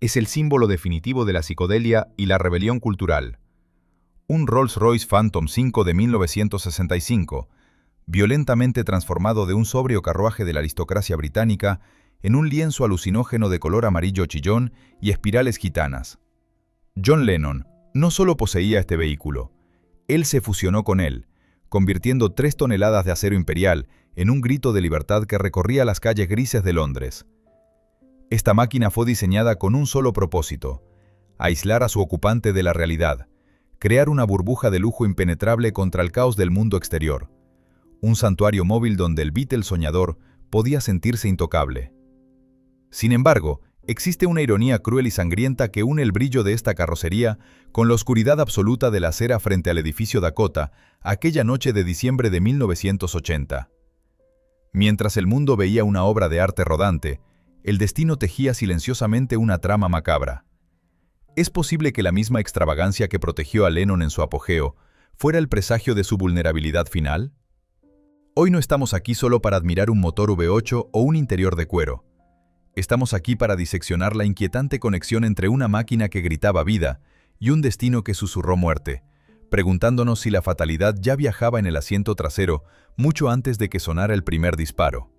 es el símbolo definitivo de la psicodelia y la rebelión cultural. Un Rolls-Royce Phantom 5 de 1965, violentamente transformado de un sobrio carruaje de la aristocracia británica en un lienzo alucinógeno de color amarillo chillón y espirales gitanas. John Lennon no solo poseía este vehículo, él se fusionó con él, convirtiendo 3 toneladas de acero imperial en un grito de libertad que recorría las calles grises de Londres. Esta máquina fue diseñada con un solo propósito: aislar a su ocupante de la realidad, crear una burbuja de lujo impenetrable contra el caos del mundo exterior. Un santuario móvil donde el Beatle soñador podía sentirse intocable. Sin embargo, existe una ironía cruel y sangrienta que une el brillo de esta carrocería con la oscuridad absoluta de la acera frente al edificio Dakota aquella noche de diciembre de 1980. Mientras el mundo veía una obra de arte rodante, el destino tejía silenciosamente una trama macabra. ¿Es posible que la misma extravagancia que protegió a Lennon en su apogeo fuera el presagio de su vulnerabilidad final? Hoy no estamos aquí solo para admirar un motor V8 o un interior de cuero. Estamos aquí para diseccionar la inquietante conexión entre una máquina que gritaba vida y un destino que susurró muerte, preguntándonos si la fatalidad ya viajaba en el asiento trasero mucho antes de que sonara el primer disparo.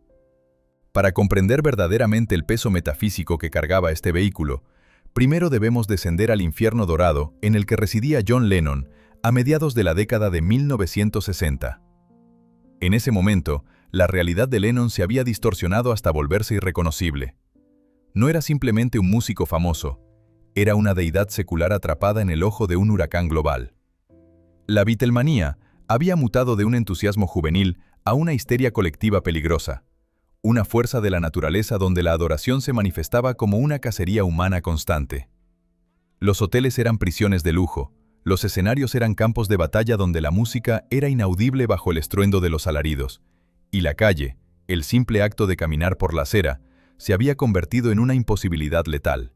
Para comprender verdaderamente el peso metafísico que cargaba este vehículo, primero debemos descender al infierno dorado en el que residía John Lennon a mediados de la década de 1960. En ese momento, la realidad de Lennon se había distorsionado hasta volverse irreconocible. No era simplemente un músico famoso, era una deidad secular atrapada en el ojo de un huracán global. La Beatlemanía había mutado de un entusiasmo juvenil a una histeria colectiva peligrosa, una fuerza de la naturaleza donde la adoración se manifestaba como una cacería humana constante. Los hoteles eran prisiones de lujo, los escenarios eran campos de batalla donde la música era inaudible bajo el estruendo de los alaridos, y la calle, el simple acto de caminar por la acera, se había convertido en una imposibilidad letal.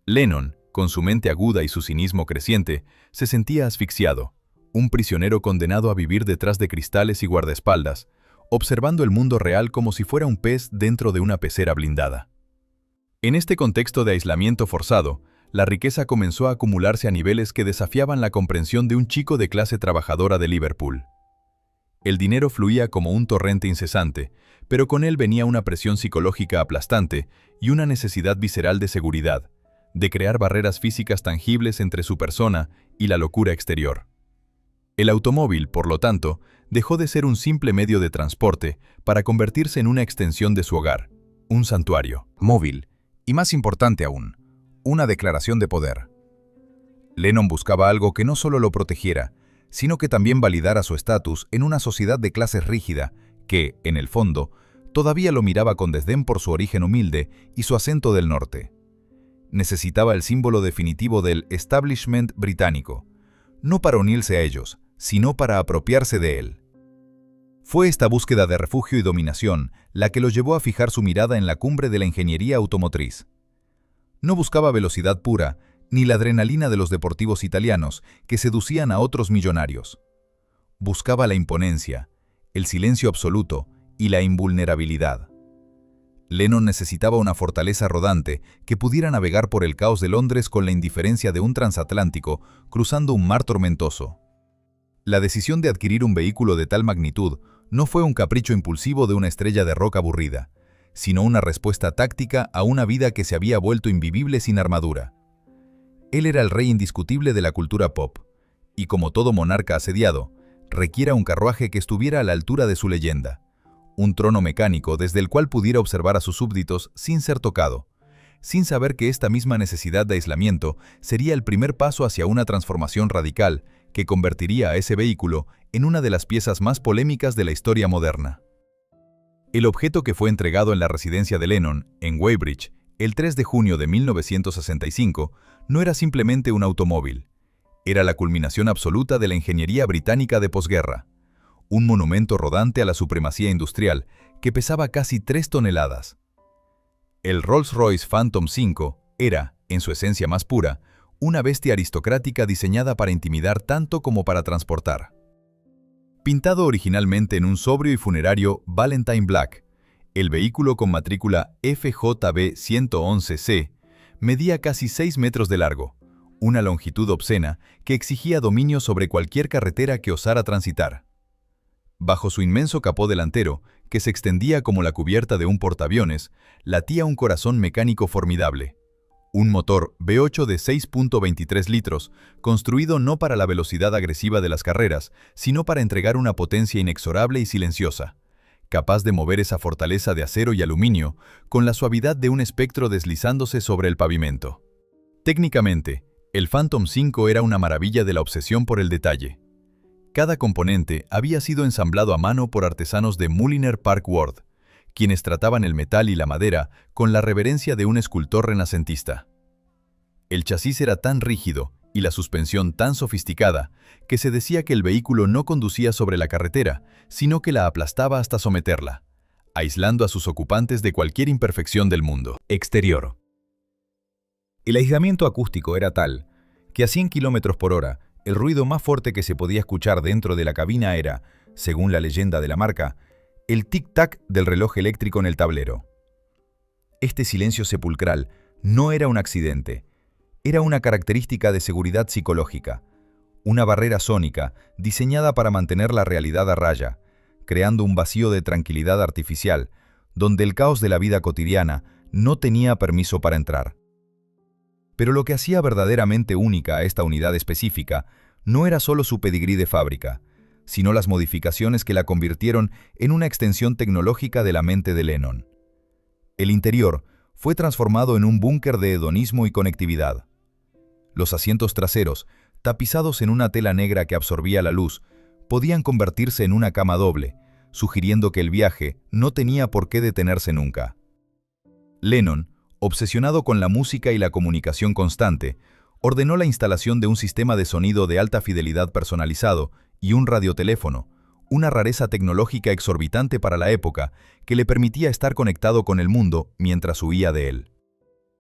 Lennon, con su mente aguda y su cinismo creciente, se sentía asfixiado, un prisionero condenado a vivir detrás de cristales y guardaespaldas, observando el mundo real como si fuera un pez dentro de una pecera blindada. En este contexto de aislamiento forzado, la riqueza comenzó a acumularse a niveles que desafiaban la comprensión de un chico de clase trabajadora de Liverpool. El dinero fluía como un torrente incesante, pero con él venía una presión psicológica aplastante y una necesidad visceral de seguridad, de crear barreras físicas tangibles entre su persona y la locura exterior. El automóvil, por lo tanto, dejó de ser un simple medio de transporte para convertirse en una extensión de su hogar, un santuario móvil, y más importante aún, una declaración de poder. Lennon buscaba algo que no solo lo protegiera, sino que también validara su estatus en una sociedad de clases rígida que, en el fondo, todavía lo miraba con desdén por su origen humilde y su acento del norte. Necesitaba el símbolo definitivo del establishment británico, no para unirse a ellos, sino para apropiarse de él. Fue esta búsqueda de refugio y dominación la que lo llevó a fijar su mirada en la cumbre de la ingeniería automotriz. No buscaba velocidad pura, ni la adrenalina de los deportivos italianos que seducían a otros millonarios. Buscaba la imponencia, el silencio absoluto y la invulnerabilidad. Lennon necesitaba una fortaleza rodante que pudiera navegar por el caos de Londres con la indiferencia de un transatlántico cruzando un mar tormentoso. La decisión de adquirir un vehículo de tal magnitud no fue un capricho impulsivo de una estrella de rock aburrida, sino una respuesta táctica a una vida que se había vuelto invivible sin armadura. Él era el rey indiscutible de la cultura pop, y como todo monarca asediado, requiera un carruaje que estuviera a la altura de su leyenda, un trono mecánico desde el cual pudiera observar a sus súbditos sin ser tocado, sin saber que esta misma necesidad de aislamiento sería el primer paso hacia una transformación radical que convertiría a ese vehículo en una de las piezas más polémicas de la historia moderna. El objeto que fue entregado en la residencia de Lennon, en Weybridge, el 3 de junio de 1965, no era simplemente un automóvil. Era la culminación absoluta de la ingeniería británica de posguerra. Un monumento rodante a la supremacía industrial que pesaba casi 3 toneladas. El Rolls-Royce Phantom 5 era, en su esencia más pura, una bestia aristocrática diseñada para intimidar tanto como para transportar. Pintado originalmente en un sobrio y funerario Valentine Black, el vehículo con matrícula FJB 111C medía casi 6 metros de largo, una longitud obscena que exigía dominio sobre cualquier carretera que osara transitar. Bajo su inmenso capó delantero, que se extendía como la cubierta de un portaaviones, latía un corazón mecánico formidable. Un motor V8 de 6.23 litros, construido no para la velocidad agresiva de las carreras, sino para entregar una potencia inexorable y silenciosa, capaz de mover esa fortaleza de acero y aluminio con la suavidad de un espectro deslizándose sobre el pavimento. Técnicamente, el Phantom 5 era una maravilla de la obsesión por el detalle. Cada componente había sido ensamblado a mano por artesanos de Mulliner Park Ward, quienes trataban el metal y la madera con la reverencia de un escultor renacentista. El chasis era tan rígido y la suspensión tan sofisticada que se decía que el vehículo no conducía sobre la carretera, sino que la aplastaba hasta someterla, aislando a sus ocupantes de cualquier imperfección del mundo. Exterior. El aislamiento acústico era tal que a 100 km por hora, el ruido más fuerte que se podía escuchar dentro de la cabina era, según la leyenda de la marca, el tic-tac del reloj eléctrico en el tablero. Este silencio sepulcral no era un accidente, era una característica de seguridad psicológica, una barrera sónica diseñada para mantener la realidad a raya, creando un vacío de tranquilidad artificial, donde el caos de la vida cotidiana no tenía permiso para entrar. Pero lo que hacía verdaderamente única a esta unidad específica no era solo su pedigrí de fábrica, sino las modificaciones que la convirtieron en una extensión tecnológica de la mente de Lennon. El interior fue transformado en un búnker de hedonismo y conectividad. Los asientos traseros, tapizados en una tela negra que absorbía la luz, podían convertirse en una cama doble, sugiriendo que el viaje no tenía por qué detenerse nunca. Lennon, obsesionado con la música y la comunicación constante, ordenó la instalación de un sistema de sonido de alta fidelidad personalizado y un radioteléfono, una rareza tecnológica exorbitante para la época que le permitía estar conectado con el mundo mientras huía de él.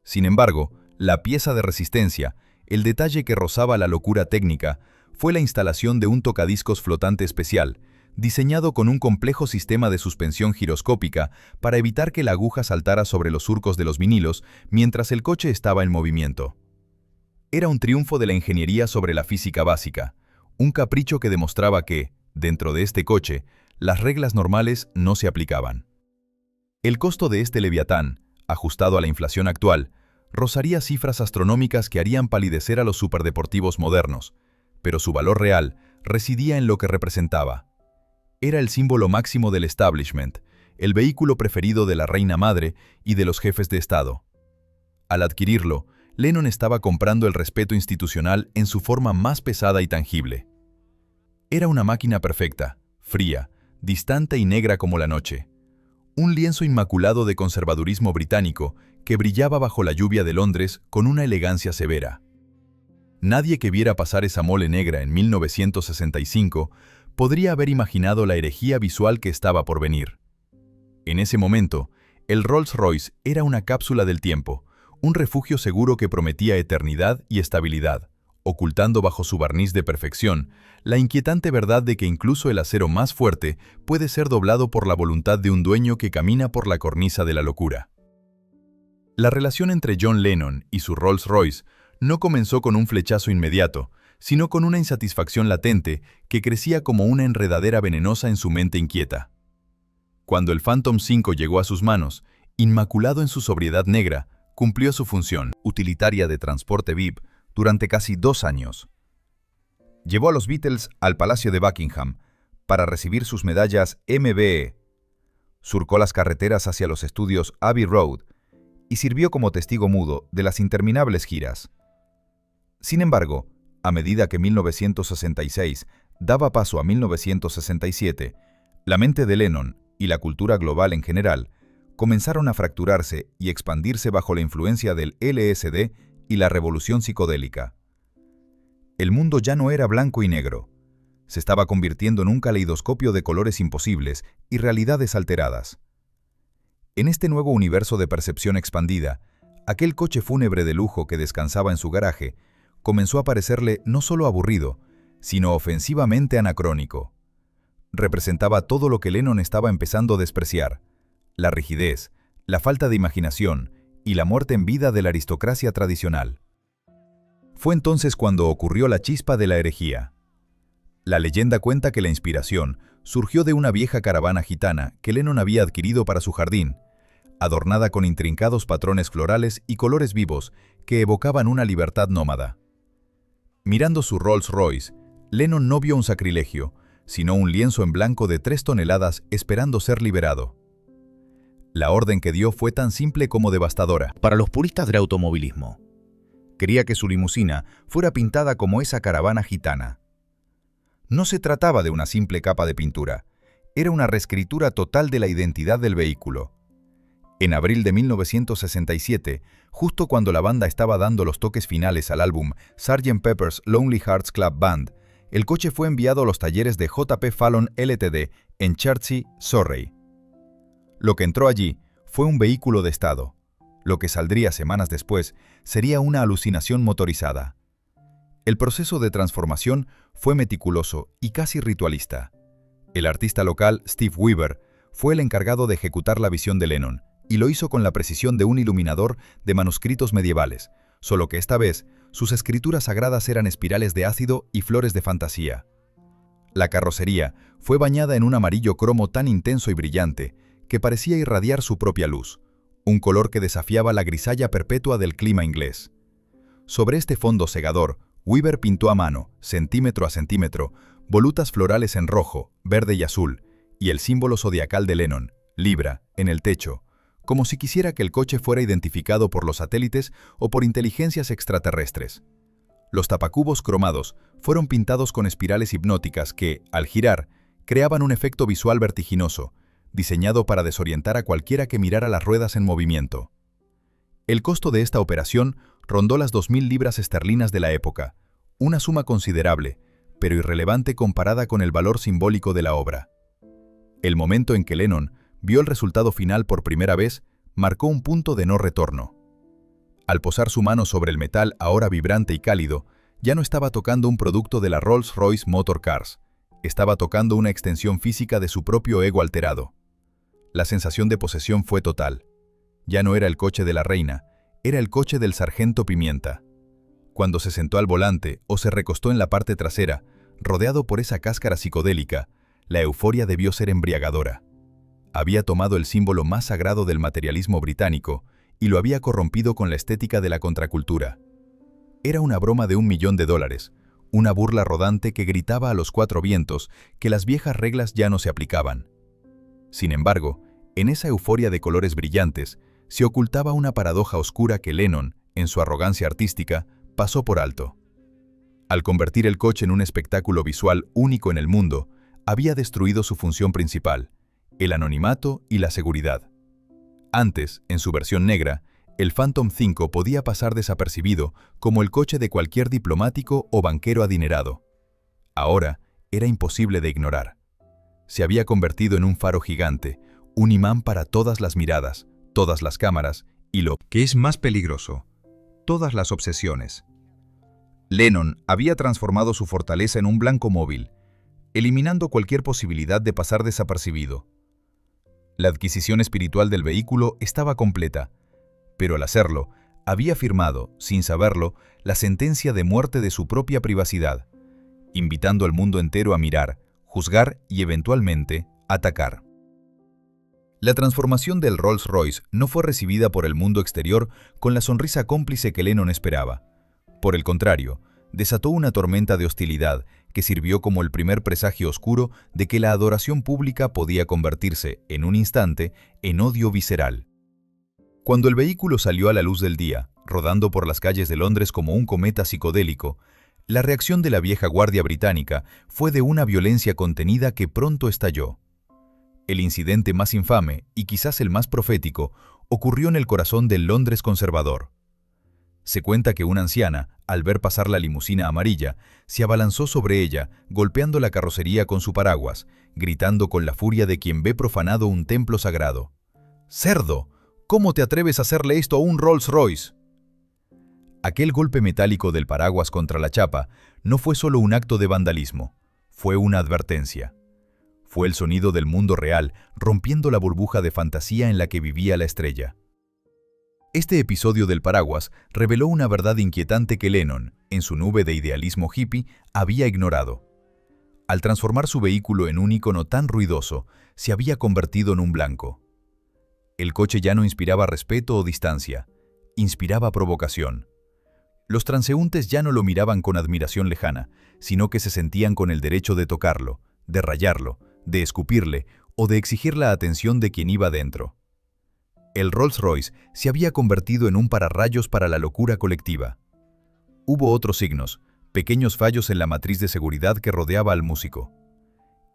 Sin embargo, la pieza de resistencia, el detalle que rozaba la locura técnica, fue la instalación de un tocadiscos flotante especial, diseñado con un complejo sistema de suspensión giroscópica para evitar que la aguja saltara sobre los surcos de los vinilos mientras el coche estaba en movimiento. Era un triunfo de la ingeniería sobre la física básica, un capricho que demostraba que, dentro de este coche, las reglas normales no se aplicaban. El costo de este Leviatán, ajustado a la inflación actual, rozaría cifras astronómicas que harían palidecer a los superdeportivos modernos, pero su valor real residía en lo que representaba. Era el símbolo máximo del establishment, el vehículo preferido de la reina madre y de los jefes de Estado. Al adquirirlo, Lennon estaba comprando el respeto institucional en su forma más pesada y tangible. Era una máquina perfecta, fría, distante y negra como la noche. Un lienzo inmaculado de conservadurismo británico que brillaba bajo la lluvia de Londres con una elegancia severa. Nadie que viera pasar esa mole negra en 1965 podría haber imaginado la herejía visual que estaba por venir. En ese momento, el Rolls-Royce era una cápsula del tiempo, un refugio seguro que prometía eternidad y estabilidad, ocultando bajo su barniz de perfección la inquietante verdad de que incluso el acero más fuerte puede ser doblado por la voluntad de un dueño que camina por la cornisa de la locura. La relación entre John Lennon y su Rolls-Royce no comenzó con un flechazo inmediato, sino con una insatisfacción latente que crecía como una enredadera venenosa en su mente inquieta. Cuando el Phantom 5 llegó a sus manos, inmaculado en su sobriedad negra, cumplió su función utilitaria de transporte VIP durante casi 2 años. Llevó a los Beatles al Palacio de Buckingham para recibir sus medallas MBE, surcó las carreteras hacia los estudios Abbey Road y sirvió como testigo mudo de las interminables giras. Sin embargo, a medida que 1966 daba paso a 1967, la mente de Lennon y la cultura global en general comenzaron a fracturarse y expandirse bajo la influencia del LSD y la revolución psicodélica. El mundo ya no era blanco y negro. Se estaba convirtiendo en un caleidoscopio de colores imposibles y realidades alteradas. En este nuevo universo de percepción expandida, aquel coche fúnebre de lujo que descansaba en su garaje comenzó a parecerle no solo aburrido, sino ofensivamente anacrónico. Representaba todo lo que Lennon estaba empezando a despreciar: la rigidez, la falta de imaginación y la muerte en vida de la aristocracia tradicional. Fue entonces cuando ocurrió la chispa de la herejía. La leyenda cuenta que la inspiración surgió de una vieja caravana gitana que Lennon había adquirido para su jardín, adornada con intrincados patrones florales y colores vivos que evocaban una libertad nómada. Mirando su Rolls Royce, Lennon no vio un sacrilegio, sino un lienzo en blanco de 3 toneladas esperando ser liberado. La orden que dio fue tan simple como devastadora. Para los puristas del automovilismo, quería que su limusina fuera pintada como esa caravana gitana. No se trataba de una simple capa de pintura, era una reescritura total de la identidad del vehículo. En abril de 1967, justo cuando la banda estaba dando los toques finales al álbum Sgt. Pepper's Lonely Hearts Club Band, el coche fue enviado a los talleres de J.P. Fallon Ltd. En Chertsey, Surrey. Lo que entró allí fue un vehículo de estado. Lo que saldría semanas después sería una alucinación motorizada. El proceso de transformación fue meticuloso y casi ritualista. El artista local, Steve Weaver, fue el encargado de ejecutar la visión de Lennon, y lo hizo con la precisión de un iluminador de manuscritos medievales, solo que esta vez sus escrituras sagradas eran espirales de ácido y flores de fantasía. La carrocería fue bañada en un amarillo cromo tan intenso y brillante que parecía irradiar su propia luz, un color que desafiaba la grisalla perpetua del clima inglés. Sobre este fondo cegador, Weaver pintó a mano, centímetro a centímetro, volutas florales en rojo, verde y azul, y el símbolo zodiacal de Lennon, Libra, en el techo, como si quisiera que el coche fuera identificado por los satélites o por inteligencias extraterrestres. Los tapacubos cromados fueron pintados con espirales hipnóticas que, al girar, creaban un efecto visual vertiginoso, diseñado para desorientar a cualquiera que mirara las ruedas en movimiento. El costo de esta operación rondó las 2.000 libras esterlinas de la época, una suma considerable, pero irrelevante comparada con el valor simbólico de la obra. El momento en que Lennon vio el resultado final por primera vez marcó un punto de no retorno. Al posar su mano sobre el metal ahora vibrante y cálido, ya no estaba tocando un producto de la Rolls-Royce Motor Cars, estaba tocando una extensión física de su propio ego alterado. La sensación de posesión fue total. Ya no era el coche de la reina, era el coche del sargento Pimienta. Cuando se sentó al volante o se recostó en la parte trasera, rodeado por esa cáscara psicodélica, la euforia debió ser embriagadora. Había tomado el símbolo más sagrado del materialismo británico y lo había corrompido con la estética de la contracultura. Era una broma de $1.000.000, una burla rodante que gritaba a los 4 vientos que las viejas reglas ya no se aplicaban. Sin embargo, en esa euforia de colores brillantes, se ocultaba una paradoja oscura que Lennon, en su arrogancia artística, pasó por alto. Al convertir el coche en un espectáculo visual único en el mundo, había destruido su función principal, el anonimato y la seguridad. Antes, en su versión negra, el Phantom 5 podía pasar desapercibido como el coche de cualquier diplomático o banquero adinerado. Ahora, era imposible de ignorar. Se había convertido en un faro gigante, un imán para todas las miradas, todas las cámaras y lo que es más peligroso, todas las obsesiones. Lennon había transformado su fortaleza en un blanco móvil, eliminando cualquier posibilidad de pasar desapercibido. La adquisición espiritual del vehículo estaba completa, pero al hacerlo, había firmado, sin saberlo, la sentencia de muerte de su propia privacidad, invitando al mundo entero a mirar, juzgar y eventualmente atacar. La transformación del Rolls-Royce no fue recibida por el mundo exterior con la sonrisa cómplice que Lennon esperaba. Por el contrario, desató una tormenta de hostilidad que sirvió como el primer presagio oscuro de que la adoración pública podía convertirse, en un instante, en odio visceral. Cuando el vehículo salió a la luz del día, rodando por las calles de Londres como un cometa psicodélico, la reacción de la vieja guardia británica fue de una violencia contenida que pronto estalló. El incidente más infame, y quizás el más profético, ocurrió en el corazón del Londres conservador. Se cuenta que una anciana, al ver pasar la limusina amarilla, se abalanzó sobre ella, golpeando la carrocería con su paraguas, gritando con la furia de quien ve profanado un templo sagrado. ¡Cerdo! ¿Cómo te atreves a hacerle esto a un Rolls Royce? Aquel golpe metálico del paraguas contra la chapa no fue solo un acto de vandalismo, fue una advertencia. Fue el sonido del mundo real rompiendo la burbuja de fantasía en la que vivía la estrella. Este episodio del paraguas reveló una verdad inquietante que Lennon, en su nube de idealismo hippie, había ignorado. Al transformar su vehículo en un ícono tan ruidoso, se había convertido en un blanco. El coche ya no inspiraba respeto o distancia, inspiraba provocación. Los transeúntes ya no lo miraban con admiración lejana, sino que se sentían con el derecho de tocarlo, de rayarlo, de escupirle o de exigir la atención de quien iba dentro. El Rolls-Royce se había convertido en un pararrayos para la locura colectiva. Hubo otros signos, pequeños fallos en la matriz de seguridad que rodeaba al músico.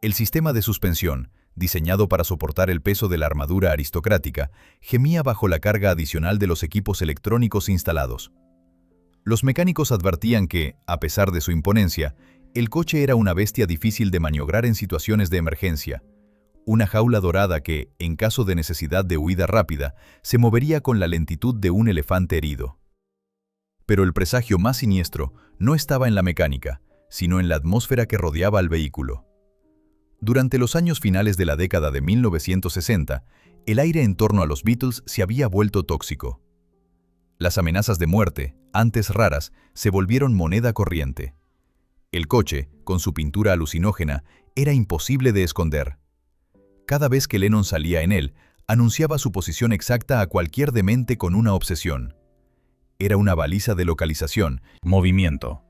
El sistema de suspensión, diseñado para soportar el peso de la armadura aristocrática, gemía bajo la carga adicional de los equipos electrónicos instalados. Los mecánicos advertían que, a pesar de su imponencia, el coche era una bestia difícil de maniobrar en situaciones de emergencia, una jaula dorada que, en caso de necesidad de huida rápida, se movería con la lentitud de un elefante herido. Pero el presagio más siniestro no estaba en la mecánica, sino en la atmósfera que rodeaba al vehículo. Durante los años finales de la década de 1960, el aire en torno a los Beatles se había vuelto tóxico. Las amenazas de muerte, antes raras, se volvieron moneda corriente. El coche, con su pintura alucinógena, era imposible de esconder. Cada vez que Lennon salía en él, anunciaba su posición exacta a cualquier demente con una obsesión. Era una baliza de localización, movimiento.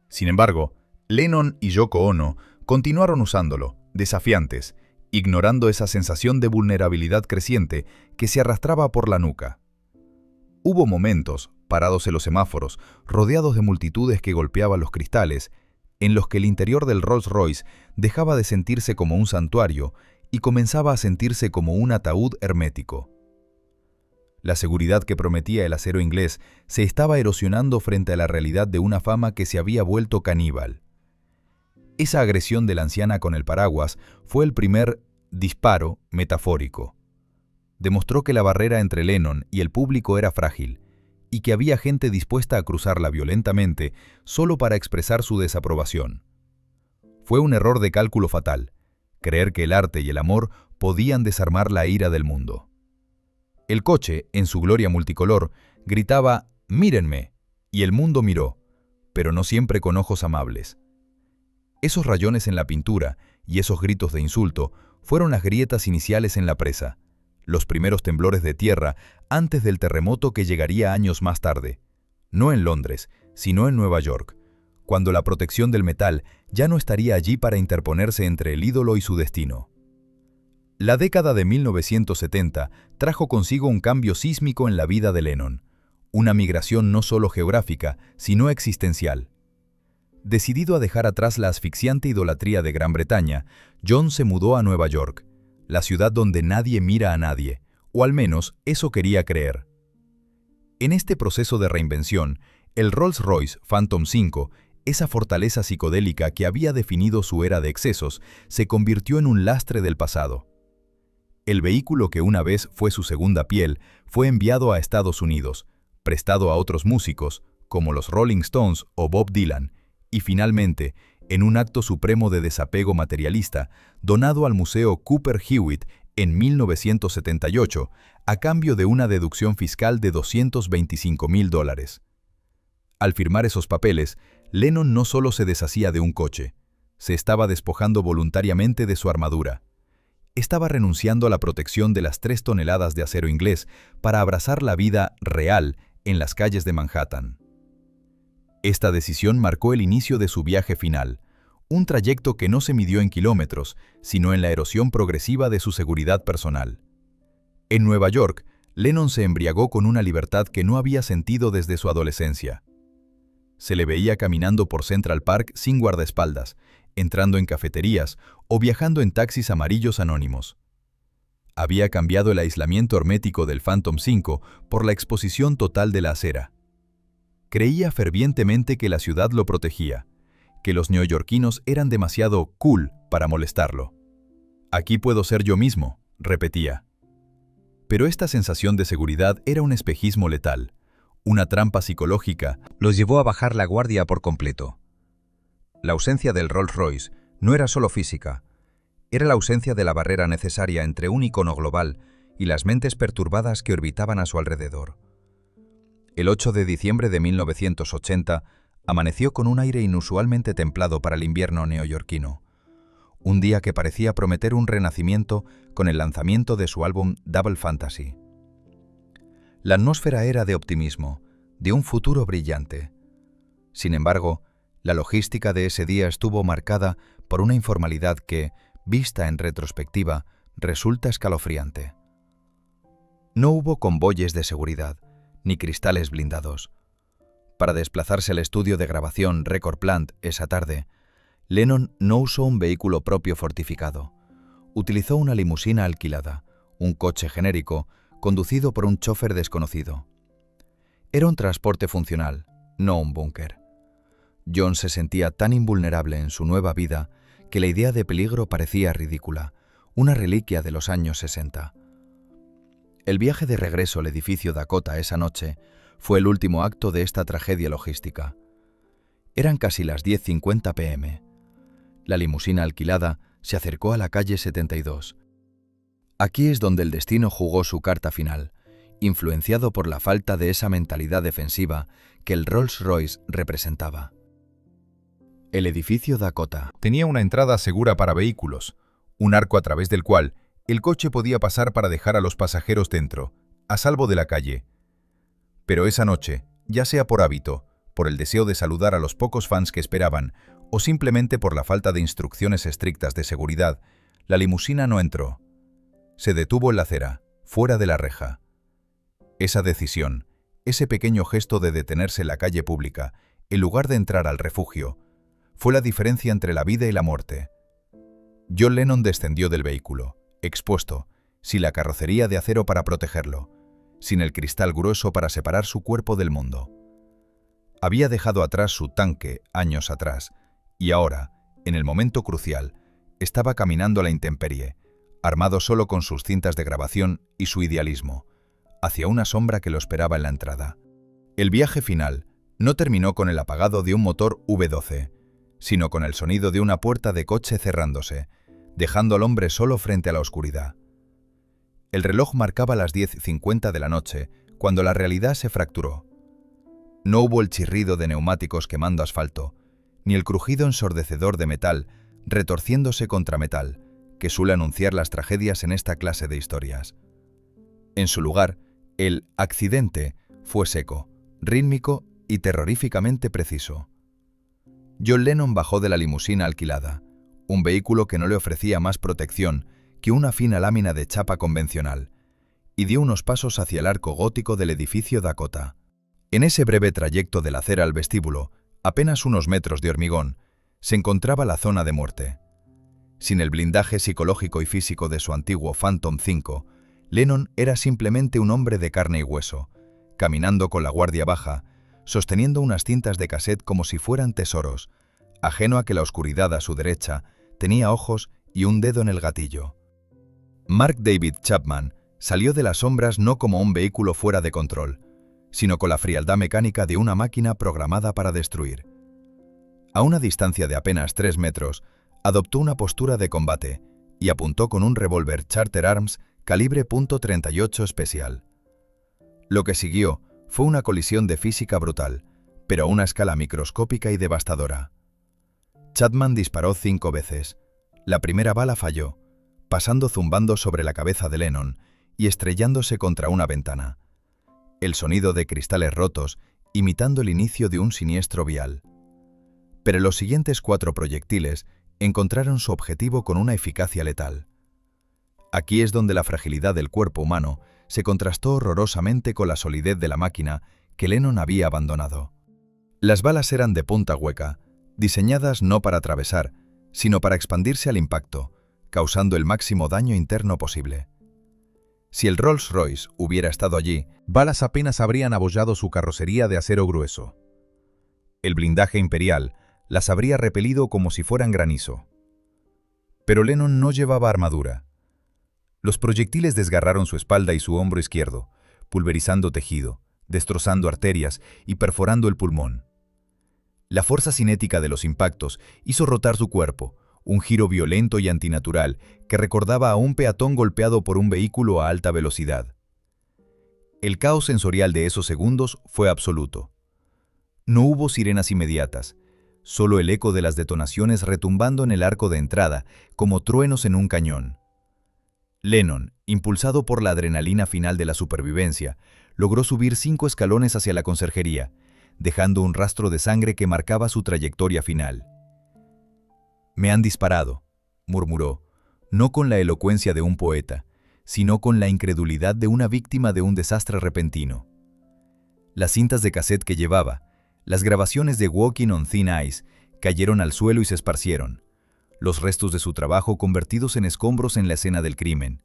Sin embargo, Lennon y Yoko Ono continuaron usándolo, desafiantes, ignorando esa sensación de vulnerabilidad creciente que se arrastraba por la nuca. Hubo momentos, parados en los semáforos, rodeados de multitudes que golpeaban los cristales, en los que el interior del Rolls-Royce dejaba de sentirse como un santuario y comenzaba a sentirse como un ataúd hermético. La seguridad que prometía el acero inglés se estaba erosionando frente a la realidad de una fama que se había vuelto caníbal. Esa agresión de la anciana con el paraguas fue el primer disparo metafórico. Demostró que la barrera entre Lennon y el público era frágil, y que había gente dispuesta a cruzarla violentamente solo para expresar su desaprobación. Fue un error de cálculo fatal, creer que el arte y el amor podían desarmar la ira del mundo. El coche, en su gloria multicolor, gritaba «Mírenme», y el mundo miró, pero no siempre con ojos amables. Esos rayones en la pintura y esos gritos de insulto fueron las grietas iniciales en la presa, los primeros temblores de tierra antes del terremoto que llegaría años más tarde, no en Londres, sino en Nueva York, cuando la protección del metal ya no estaría allí para interponerse entre el ídolo y su destino. La década de 1970 trajo consigo un cambio sísmico en la vida de Lennon, una migración no solo geográfica, sino existencial. Decidido a dejar atrás la asfixiante idolatría de Gran Bretaña, John se mudó a Nueva York, la ciudad donde nadie mira a nadie, o al menos eso quería creer. En este proceso de reinvención, el Rolls-Royce Phantom 5, esa fortaleza psicodélica que había definido su era de excesos, se convirtió en un lastre del pasado. El vehículo que una vez fue su segunda piel fue enviado a Estados Unidos, prestado a otros músicos, como los Rolling Stones o Bob Dylan, y finalmente, en un acto supremo de desapego materialista, donado al Museo Cooper Hewitt en 1978, a cambio de una deducción fiscal de $225.000. Al firmar esos papeles, Lennon no solo se deshacía de un coche, se estaba despojando voluntariamente de su armadura. Estaba renunciando a la protección de las 3 toneladas de acero inglés para abrazar la vida real en las calles de Manhattan. Esta decisión marcó el inicio de su viaje final, un trayecto que no se midió en kilómetros, sino en la erosión progresiva de su seguridad personal. En Nueva York, Lennon se embriagó con una libertad que no había sentido desde su adolescencia. Se le veía caminando por Central Park sin guardaespaldas, entrando en cafeterías o viajando en taxis amarillos anónimos. Había cambiado el aislamiento hermético del Phantom 5 por la exposición total de la acera. Creía fervientemente que la ciudad lo protegía, que los neoyorquinos eran demasiado cool para molestarlo. «Aquí puedo ser yo mismo», repetía. Pero esta sensación de seguridad era un espejismo letal. Una trampa psicológica los llevó a bajar la guardia por completo. La ausencia del Rolls-Royce no era solo física, era la ausencia de la barrera necesaria entre un icono global y las mentes perturbadas que orbitaban a su alrededor. El 8 de diciembre de 1980 amaneció con un aire inusualmente templado para el invierno neoyorquino. Un día que parecía prometer un renacimiento con el lanzamiento de su álbum Double Fantasy. La atmósfera era de optimismo, de un futuro brillante. Sin embargo, la logística de ese día estuvo marcada por una informalidad que, vista en retrospectiva, resulta escalofriante. No hubo convoyes de seguridad, ni cristales blindados. Para desplazarse al estudio de grabación Record Plant esa tarde, Lennon no usó un vehículo propio fortificado. Utilizó una limusina alquilada, un coche genérico, conducido por un chofer desconocido. Era un transporte funcional, no un búnker. John se sentía tan invulnerable en su nueva vida que la idea de peligro parecía ridícula, una reliquia de los años 60. El viaje de regreso al edificio Dakota esa noche fue el último acto de esta tragedia logística. Eran casi las 10:50 p.m. La limusina alquilada se acercó a la calle 72. Aquí es donde el destino jugó su carta final, influenciado por la falta de esa mentalidad defensiva que el Rolls-Royce representaba. El edificio Dakota tenía una entrada segura para vehículos, un arco a través del cual el coche podía pasar para dejar a los pasajeros dentro, a salvo de la calle. Pero esa noche, ya sea por hábito, por el deseo de saludar a los pocos fans que esperaban, o simplemente por la falta de instrucciones estrictas de seguridad, la limusina no entró. Se detuvo en la acera, fuera de la reja. Esa decisión, ese pequeño gesto de detenerse en la calle pública, en lugar de entrar al refugio, fue la diferencia entre la vida y la muerte. John Lennon descendió del vehículo, expuesto, sin la carrocería de acero para protegerlo, sin el cristal grueso para separar su cuerpo del mundo. Había dejado atrás su tanque años atrás, y ahora, en el momento crucial, estaba caminando a la intemperie, armado solo con sus cintas de grabación y su idealismo, hacia una sombra que lo esperaba en la entrada. El viaje final no terminó con el apagado de un motor V12, sino con el sonido de una puerta de coche cerrándose, dejando al hombre solo frente a la oscuridad. El reloj marcaba las 10:50 de la noche, cuando la realidad se fracturó. No hubo el chirrido de neumáticos quemando asfalto, ni el crujido ensordecedor de metal retorciéndose contra metal, que suele anunciar las tragedias en esta clase de historias. En su lugar, el accidente fue seco, rítmico y terroríficamente preciso. John Lennon bajó de la limusina alquilada, un vehículo que no le ofrecía más protección que una fina lámina de chapa convencional, y dio unos pasos hacia el arco gótico del edificio Dakota. En ese breve trayecto de la acera al vestíbulo, apenas unos metros de hormigón, se encontraba la zona de muerte. Sin el blindaje psicológico y físico de su antiguo Phantom 5, Lennon era simplemente un hombre de carne y hueso, caminando con la guardia baja, sosteniendo unas cintas de cassette como si fueran tesoros, ajeno a que la oscuridad a su derecha tenía ojos y un dedo en el gatillo. Mark David Chapman salió de las sombras no como un vehículo fuera de control, sino con la frialdad mecánica de una máquina programada para destruir. A una distancia de apenas 3 metros, adoptó una postura de combate y apuntó con un revólver Charter Arms calibre .38 especial. Lo que siguió fue una colisión de física brutal, pero a una escala microscópica y devastadora. Chapman disparó 5 veces. La primera bala falló, pasando zumbando sobre la cabeza de Lennon y estrellándose contra una ventana. El sonido de cristales rotos, imitando el inicio de un siniestro vial. Pero los siguientes 4 proyectiles encontraron su objetivo con una eficacia letal. Aquí es donde la fragilidad del cuerpo humano se contrastó horrorosamente con la solidez de la máquina que Lennon había abandonado. Las balas eran de punta hueca, diseñadas no para atravesar, sino para expandirse al impacto, causando el máximo daño interno posible. Si el Rolls-Royce hubiera estado allí, balas apenas habrían abollado su carrocería de acero grueso. El blindaje imperial las habría repelido como si fueran granizo. Pero Lennon no llevaba armadura. Los proyectiles desgarraron su espalda y su hombro izquierdo, pulverizando tejido, destrozando arterias y perforando el pulmón. La fuerza cinética de los impactos hizo rotar su cuerpo, un giro violento y antinatural que recordaba a un peatón golpeado por un vehículo a alta velocidad. El caos sensorial de esos segundos fue absoluto. No hubo sirenas inmediatas, solo el eco de las detonaciones retumbando en el arco de entrada, como truenos en un cañón. Lennon, impulsado por la adrenalina final de la supervivencia, logró subir 5 escalones hacia la conserjería, dejando un rastro de sangre que marcaba su trayectoria final. «Me han disparado», murmuró, no con la elocuencia de un poeta, sino con la incredulidad de una víctima de un desastre repentino. Las cintas de cassette que llevaba, las grabaciones de Walking on Thin Ice, cayeron al suelo y se esparcieron, los restos de su trabajo convertidos en escombros en la escena del crimen,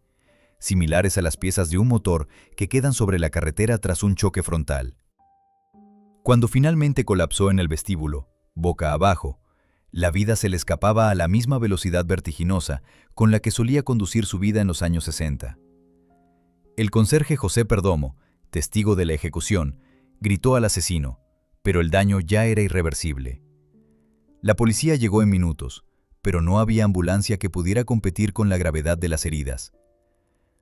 similares a las piezas de un motor que quedan sobre la carretera tras un choque frontal. Cuando finalmente colapsó en el vestíbulo, boca abajo, la vida se le escapaba a la misma velocidad vertiginosa con la que solía conducir su vida en los años 60. El conserje José Perdomo, testigo de la ejecución, gritó al asesino, pero el daño ya era irreversible. La policía llegó en minutos, pero no había ambulancia que pudiera competir con la gravedad de las heridas.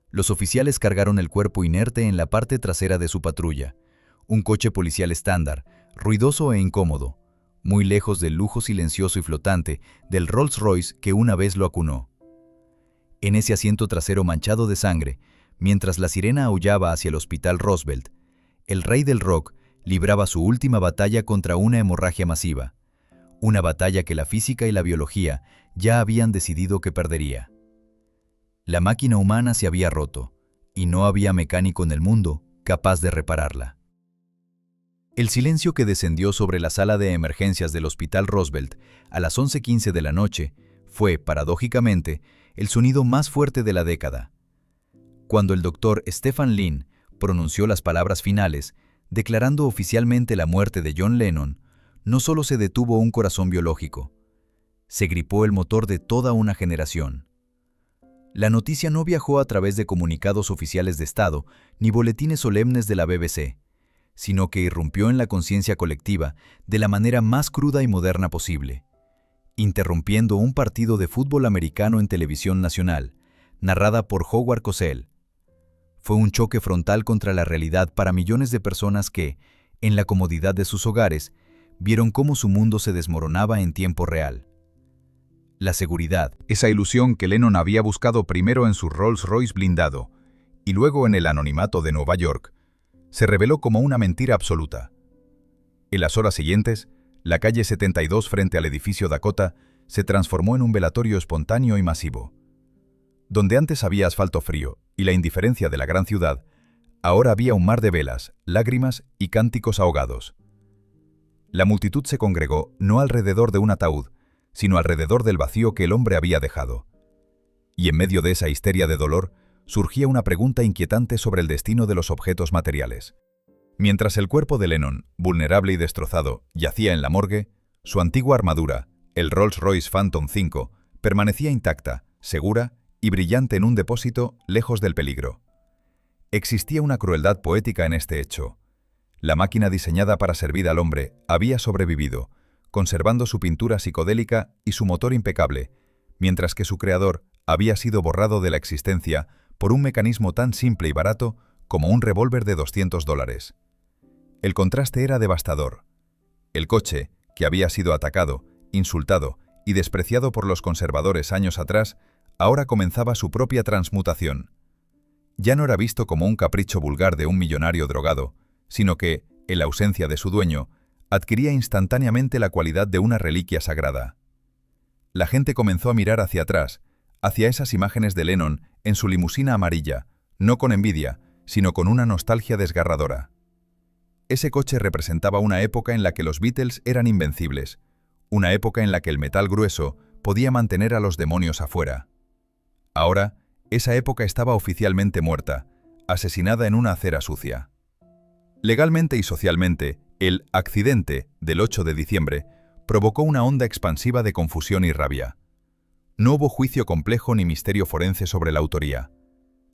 Los oficiales cargaron el cuerpo inerte en la parte trasera de su patrulla, un coche policial estándar, ruidoso e incómodo, muy lejos del lujo silencioso y flotante del Rolls-Royce que una vez lo acunó. En ese asiento trasero manchado de sangre, mientras la sirena aullaba hacia el Hospital Roosevelt, el rey del rock libraba su última batalla contra una hemorragia masiva, una batalla que la física y la biología ya habían decidido que perdería. La máquina humana se había roto, y no había mecánico en el mundo capaz de repararla. El silencio que descendió sobre la sala de emergencias del Hospital Roosevelt a las 11:15 de la noche fue, paradójicamente, el sonido más fuerte de la década. Cuando el doctor Stephen Lynn pronunció las palabras finales, declarando oficialmente la muerte de John Lennon, no solo se detuvo un corazón biológico, se gripó el motor de toda una generación. La noticia no viajó a través de comunicados oficiales de Estado ni boletines solemnes de la BBC, sino que irrumpió en la conciencia colectiva de la manera más cruda y moderna posible, interrumpiendo un partido de fútbol americano en televisión nacional, narrada por Howard Cosell. Fue un choque frontal contra la realidad para millones de personas que, en la comodidad de sus hogares, vieron cómo su mundo se desmoronaba en tiempo real. La seguridad, esa ilusión que Lennon había buscado primero en su Rolls-Royce blindado y luego en el anonimato de Nueva York, se reveló como una mentira absoluta. En las horas siguientes, la calle 72 frente al edificio Dakota se transformó en un velatorio espontáneo y masivo. Donde antes había asfalto frío y la indiferencia de la gran ciudad, ahora había un mar de velas, lágrimas y cánticos ahogados. La multitud se congregó no alrededor de un ataúd, sino alrededor del vacío que el hombre había dejado. Y en medio de esa histeria de dolor, surgía una pregunta inquietante sobre el destino de los objetos materiales. Mientras el cuerpo de Lennon, vulnerable y destrozado, yacía en la morgue, su antigua armadura, el Rolls-Royce Phantom 5, permanecía intacta, segura y brillante en un depósito lejos del peligro. Existía una crueldad poética en este hecho. La máquina diseñada para servir al hombre había sobrevivido, conservando su pintura psicodélica y su motor impecable, mientras que su creador había sido borrado de la existencia por un mecanismo tan simple y barato como un revólver de $200. El contraste era devastador. El coche, que había sido atacado, insultado y despreciado por los conservadores años atrás, ahora comenzaba su propia transmutación. Ya no era visto como un capricho vulgar de un millonario drogado, sino que, en la ausencia de su dueño, adquiría instantáneamente la cualidad de una reliquia sagrada. La gente comenzó a mirar hacia atrás, hacia esas imágenes de Lennon en su limusina amarilla, no con envidia, sino con una nostalgia desgarradora. Ese coche representaba una época en la que los Beatles eran invencibles, una época en la que el metal grueso podía mantener a los demonios afuera. Ahora, esa época estaba oficialmente muerta, asesinada en una acera sucia. Legalmente y socialmente, el accidente del 8 de diciembre provocó una onda expansiva de confusión y rabia. No hubo juicio complejo ni misterio forense sobre la autoría.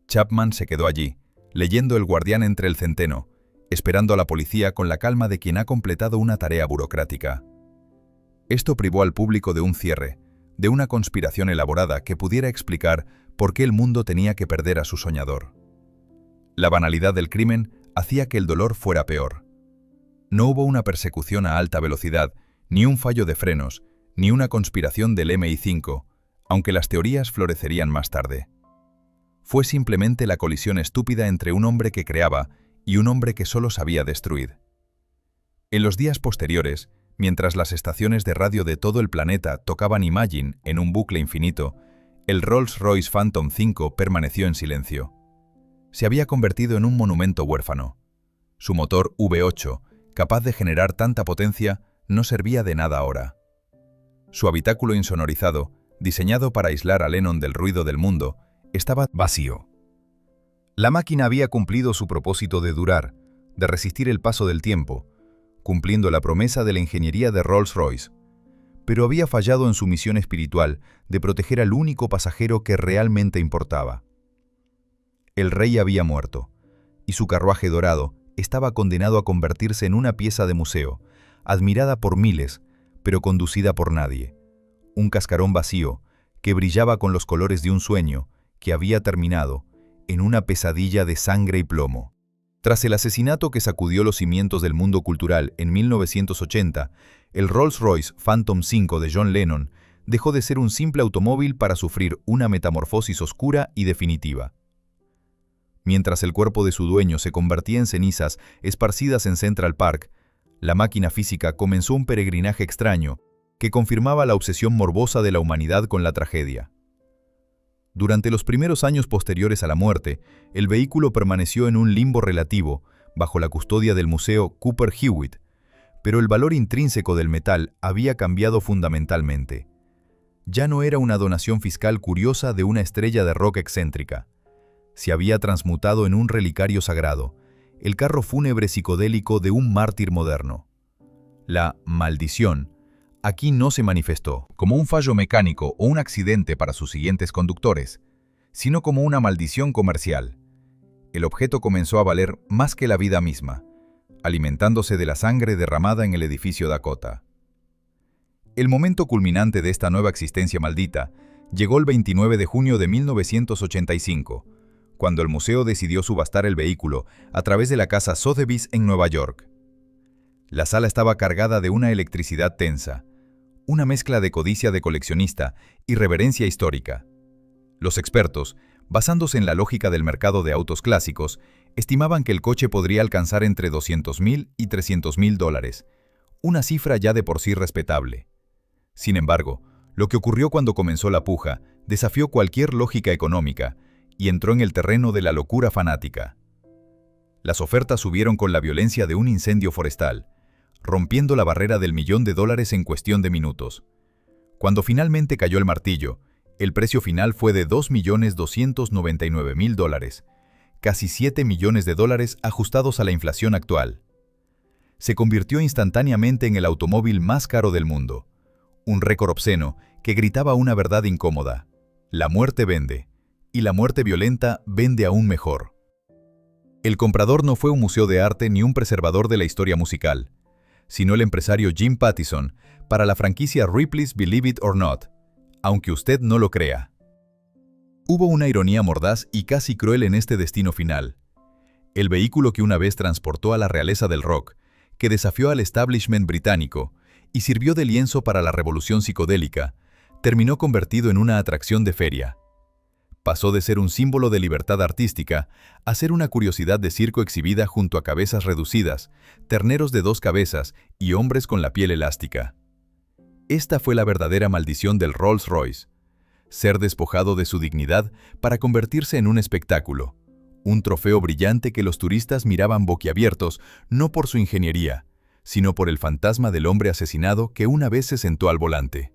Chapman se quedó allí, leyendo El Guardián entre el centeno, esperando a la policía con la calma de quien ha completado una tarea burocrática. Esto privó al público de un cierre, de una conspiración elaborada que pudiera explicar por qué el mundo tenía que perder a su soñador. La banalidad del crimen hacía que el dolor fuera peor. No hubo una persecución a alta velocidad, ni un fallo de frenos, ni una conspiración del MI5, aunque las teorías florecerían más tarde. Fue simplemente la colisión estúpida entre un hombre que creaba y un hombre que solo sabía destruir. En los días posteriores, mientras las estaciones de radio de todo el planeta tocaban Imagine en un bucle infinito, el Rolls-Royce Phantom 5 permaneció en silencio. Se había convertido en un monumento huérfano. Su motor V8, capaz de generar tanta potencia, no servía de nada ahora. Su habitáculo insonorizado, diseñado para aislar a Lennon del ruido del mundo, estaba vacío. La máquina había cumplido su propósito de durar, de resistir el paso del tiempo, cumpliendo la promesa de la ingeniería de Rolls-Royce, pero había fallado en su misión espiritual de proteger al único pasajero que realmente importaba. El rey había muerto, y su carruaje dorado estaba condenado a convertirse en una pieza de museo, admirada por miles, pero conducida por nadie. Un cascarón vacío, que brillaba con los colores de un sueño, que había terminado en una pesadilla de sangre y plomo. Tras el asesinato que sacudió los cimientos del mundo cultural en 1980, el Rolls-Royce Phantom 5 de John Lennon dejó de ser un simple automóvil para sufrir una metamorfosis oscura y definitiva. Mientras el cuerpo de su dueño se convertía en cenizas esparcidas en Central Park, la máquina física comenzó un peregrinaje extraño que confirmaba la obsesión morbosa de la humanidad con la tragedia. Durante los primeros años posteriores a la muerte, el vehículo permaneció en un limbo relativo, bajo la custodia del Museo Cooper Hewitt, pero el valor intrínseco del metal había cambiado fundamentalmente. Ya no era una donación fiscal curiosa de una estrella de rock excéntrica. Se había transmutado en un relicario sagrado, el carro fúnebre psicodélico de un mártir moderno. La maldición aquí no se manifestó como un fallo mecánico o un accidente para sus siguientes conductores, sino como una maldición comercial. El objeto comenzó a valer más que la vida misma, alimentándose de la sangre derramada en el edificio Dakota. El momento culminante de esta nueva existencia maldita llegó el 29 de junio de 1985, cuando el museo decidió subastar el vehículo a través de la casa Sotheby's en Nueva York. La sala estaba cargada de una electricidad tensa, una mezcla de codicia de coleccionista y reverencia histórica. Los expertos, basándose en la lógica del mercado de autos clásicos, estimaban que el coche podría alcanzar entre $200,000 y $300,000, una cifra ya de por sí respetable. Sin embargo, lo que ocurrió cuando comenzó la puja desafió cualquier lógica económica y entró en el terreno de la locura fanática. Las ofertas subieron con la violencia de un incendio forestal, rompiendo la barrera del $1.000.000 en cuestión de minutos. Cuando finalmente cayó el martillo, el precio final fue de $2.299.000, casi $7 millones ajustados a la inflación actual. Se convirtió instantáneamente en el automóvil más caro del mundo, un récord obsceno que gritaba una verdad incómoda: la muerte vende, y la muerte violenta vende aún mejor. El comprador no fue un museo de arte ni un preservador de la historia musical, sino el empresario Jim Pattison para la franquicia Ripley's Believe It or Not, aunque usted no lo crea. Hubo una ironía mordaz y casi cruel en este destino final. El vehículo que una vez transportó a la realeza del rock, que desafió al establishment británico y sirvió de lienzo para la revolución psicodélica, terminó convertido en una atracción de feria. Pasó de ser un símbolo de libertad artística a ser una curiosidad de circo exhibida junto a cabezas reducidas, terneros de 2 cabezas y hombres con la piel elástica. Esta fue la verdadera maldición del Rolls-Royce: ser despojado de su dignidad para convertirse en un espectáculo, un trofeo brillante que los turistas miraban boquiabiertos no por su ingeniería, sino por el fantasma del hombre asesinado que una vez se sentó al volante.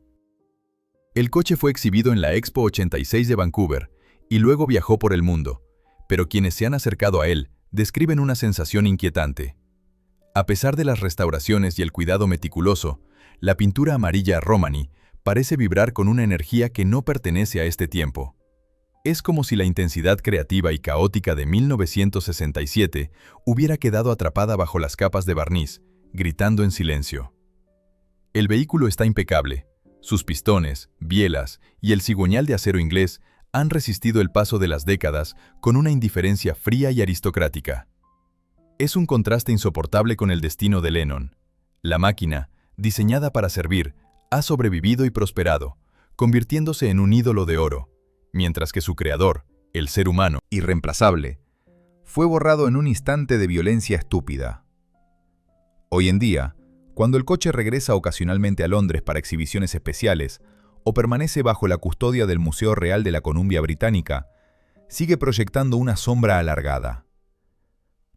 El coche fue exhibido en la Expo 86 de Vancouver y luego viajó por el mundo, pero quienes se han acercado a él describen una sensación inquietante. A pesar de las restauraciones y el cuidado meticuloso, la pintura amarilla Romani parece vibrar con una energía que no pertenece a este tiempo. Es como si la intensidad creativa y caótica de 1967 hubiera quedado atrapada bajo las capas de barniz, gritando en silencio. El vehículo está impecable. Sus pistones, bielas y el cigüeñal de acero inglés han resistido el paso de las décadas con una indiferencia fría y aristocrática. Es un contraste insoportable con el destino de Lennon. La máquina, diseñada para servir, ha sobrevivido y prosperado, convirtiéndose en un ídolo de oro, mientras que su creador, el ser humano, irreemplazable, fue borrado en un instante de violencia estúpida. Hoy en día, cuando el coche regresa ocasionalmente a Londres para exhibiciones especiales o permanece bajo la custodia del Museo Real de la Columbia Británica, sigue proyectando una sombra alargada.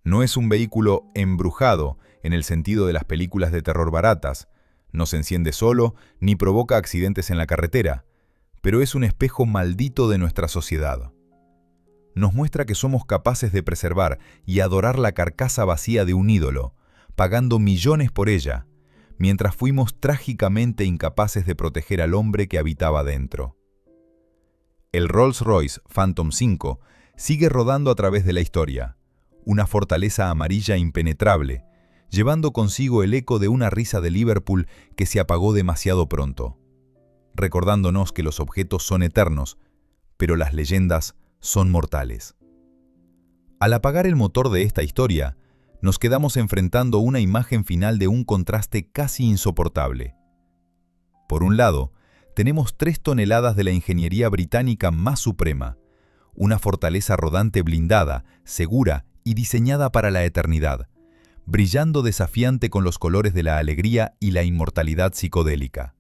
No es un vehículo embrujado en el sentido de las películas de terror baratas, no se enciende solo ni provoca accidentes en la carretera, pero es un espejo maldito de nuestra sociedad. Nos muestra que somos capaces de preservar y adorar la carcasa vacía de un ídolo, pagando millones por ella, mientras fuimos trágicamente incapaces de proteger al hombre que habitaba dentro. El Rolls-Royce Phantom 5 sigue rodando a través de la historia, una fortaleza amarilla impenetrable, llevando consigo el eco de una risa de Liverpool que se apagó demasiado pronto, recordándonos que los objetos son eternos, pero las leyendas son mortales. Al apagar el motor de esta historia, nos quedamos enfrentando una imagen final de un contraste casi insoportable. Por un lado, tenemos 3 toneladas de la ingeniería británica más suprema, una fortaleza rodante blindada, segura y diseñada para la eternidad, brillando desafiante con los colores de la alegría y la inmortalidad psicodélica.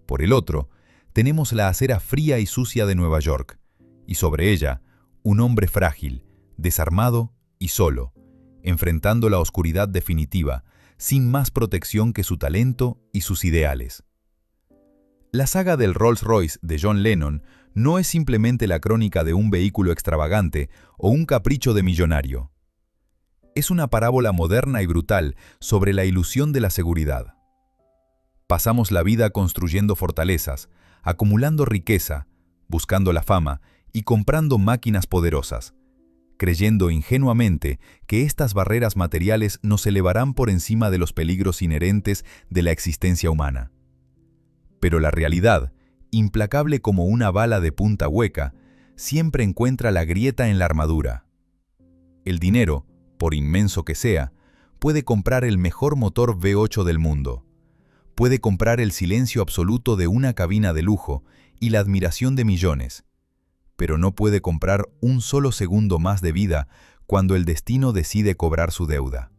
Por el otro, tenemos la acera fría y sucia de Nueva York, y sobre ella, un hombre frágil, desarmado y solo, enfrentando la oscuridad definitiva, sin más protección que su talento y sus ideales. La saga del Rolls-Royce de John Lennon no es simplemente la crónica de un vehículo extravagante o un capricho de millonario. Es una parábola moderna y brutal sobre la ilusión de la seguridad. Pasamos la vida construyendo fortalezas, acumulando riqueza, buscando la fama y comprando máquinas poderosas, creyendo ingenuamente que estas barreras materiales nos elevarán por encima de los peligros inherentes de la existencia humana. Pero la realidad, implacable como una bala de punta hueca, siempre encuentra la grieta en la armadura. El dinero, por inmenso que sea, puede comprar el mejor motor V8 del mundo. Puede comprar el silencio absoluto de una cabina de lujo y la admiración de millones, pero no puede comprar un solo segundo más de vida cuando el destino decide cobrar su deuda.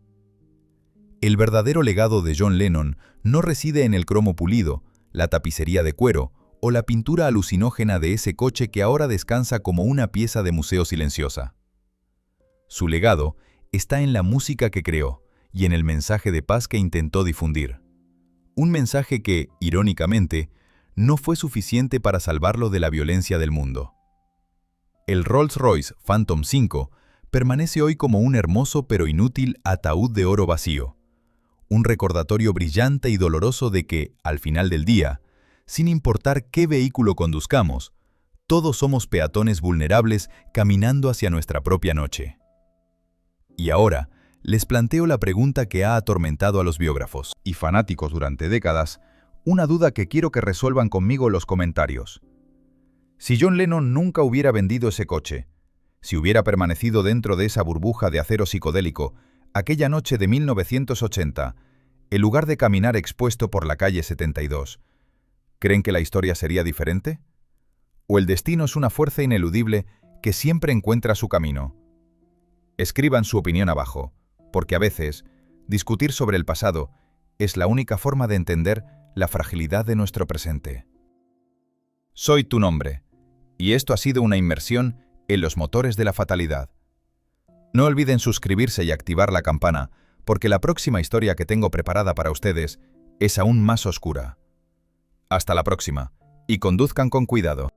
El verdadero legado de John Lennon no reside en el cromo pulido, la tapicería de cuero o la pintura alucinógena de ese coche que ahora descansa como una pieza de museo silenciosa. Su legado está en la música que creó y en el mensaje de paz que intentó difundir. Un mensaje que, irónicamente, no fue suficiente para salvarlo de la violencia del mundo. El Rolls-Royce Phantom 5 permanece hoy como un hermoso pero inútil ataúd de oro vacío, un recordatorio brillante y doloroso de que, al final del día, sin importar qué vehículo conduzcamos, todos somos peatones vulnerables caminando hacia nuestra propia noche. Y ahora, les planteo la pregunta que ha atormentado a los biógrafos y fanáticos durante décadas, una duda que quiero que resuelvan conmigo en los comentarios. Si John Lennon nunca hubiera vendido ese coche, si hubiera permanecido dentro de esa burbuja de acero psicodélico, aquella noche de 1980, en lugar de caminar expuesto por la calle 72, ¿creen que la historia sería diferente? ¿O el destino es una fuerza ineludible que siempre encuentra su camino? Escriban su opinión abajo, porque a veces, discutir sobre el pasado es la única forma de entender la fragilidad de nuestro presente. Soy tu nombre, y esto ha sido una inmersión en los motores de la fatalidad. No olviden suscribirse y activar la campana, porque la próxima historia que tengo preparada para ustedes es aún más oscura. Hasta la próxima, y conduzcan con cuidado.